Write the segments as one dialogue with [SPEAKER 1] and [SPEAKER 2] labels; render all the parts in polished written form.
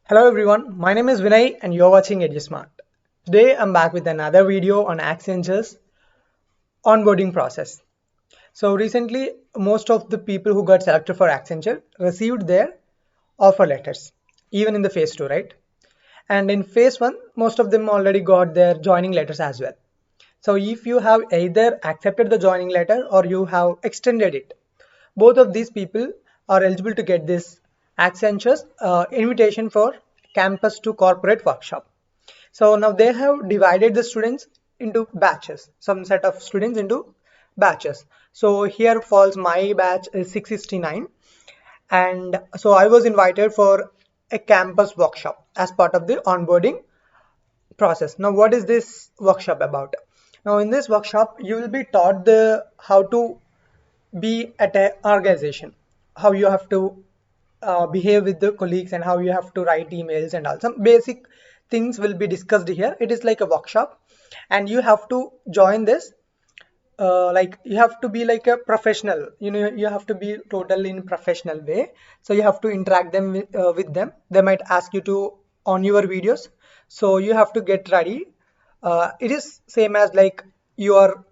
[SPEAKER 1] Hello everyone, my name is Vinay and you're watching Edu Smart. Today I'm back with another video on Accenture's onboarding process. So recently most of the people who got selected for Accenture received their offer letters, even in the phase 2, right? And in phase 1, most of them already got their joining letters as well. So if you have either accepted the joining letter or you have extended it, both of these people are eligible to get this Accenture's invitation for campus to corporate workshop. So now they have divided the students into batches, some set of students into batches. So here falls my batch is 669, and so I was invited for a campus workshop as part of the onboarding process. Now what is this workshop about? Now in this workshop you will be taught the how to be at an organization, how you have to behave with the colleagues and how you have to write emails and all some basic things will be discussed here. It is like a workshop and you have to join this, like you have to be like a professional, you have to be totally in professional way. So you have to interact them with them. They might ask you to on your videos, so you have to get ready. It is same as like you are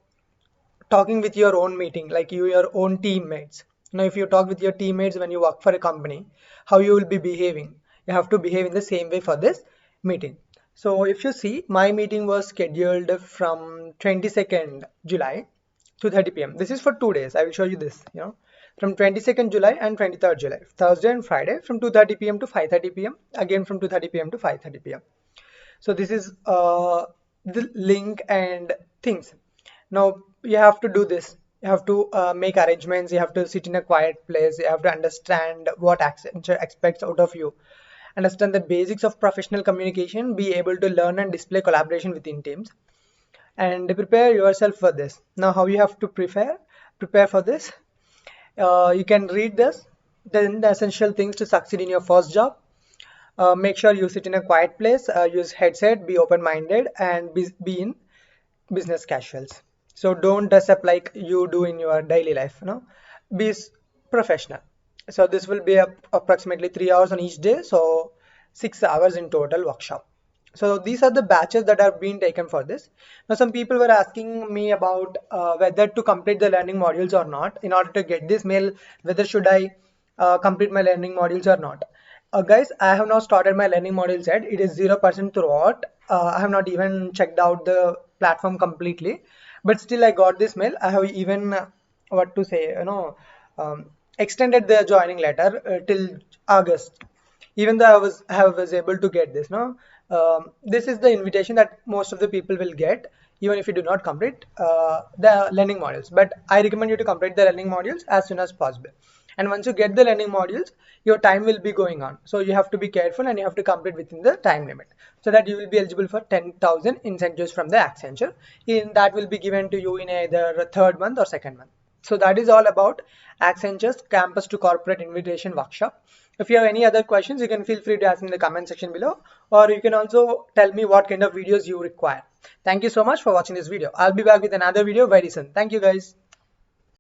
[SPEAKER 1] talking with your own meeting, like your own teammates. Now if you talk with your teammates when you work for a company, how you will be behaving, you have to behave in the same way for this meeting. So if you see, my meeting was scheduled from 22nd July to 30 p.m. This is for 2 days. I will show you this, from 22nd July and 23rd July, Thursday and Friday, from 2:30 p.m. to 5:30 p.m. again from 2:30 p.m. to 5:30 p.m. So this is the link and things. Now you have to do this. You have to make arrangements. You have to sit in a quiet place. You have to understand what Accenture expects out of you. Understand the basics of professional communication. Be able to learn and display collaboration within teams, and prepare yourself for this. Now, how you have to prepare for this? You can read this. Then the essential things to succeed in your first job. Make sure you sit in a quiet place. Use headset. Be open-minded and be in business casuals. So don't dress up like you do in your daily life, be professional. So this will be approximately 3 hours on each day, so 6 hours in total workshop. So these are the batches that are being taken for this. Now some people were asking me about whether to complete the learning modules or not. In order to get this mail, whether should I complete my learning modules or not. Guys, I have not started my learning modules yet. It is 0% throughout. I have not even checked out the platform completely, but still I got this mail. I have even what to say, extended the joining letter till August. Even though I was able to get this, no, this is the invitation that most of the people will get, even if you do not complete the learning modules. But I recommend you to complete the learning modules as soon as possible. And once you get the learning modules, your time will be going on. So you have to be careful and you have to complete within the time limit, so that you will be eligible for 10,000 incentives from the Accenture. That will be given to you in either third month or second month. So that is all about Accenture's Campus to Corporate Invitation Workshop. If you have any other questions, you can feel free to ask in the comment section below, or you can also tell me what kind of videos you require. Thank you so much for watching this video. I'll be back with another video very soon. Thank you guys.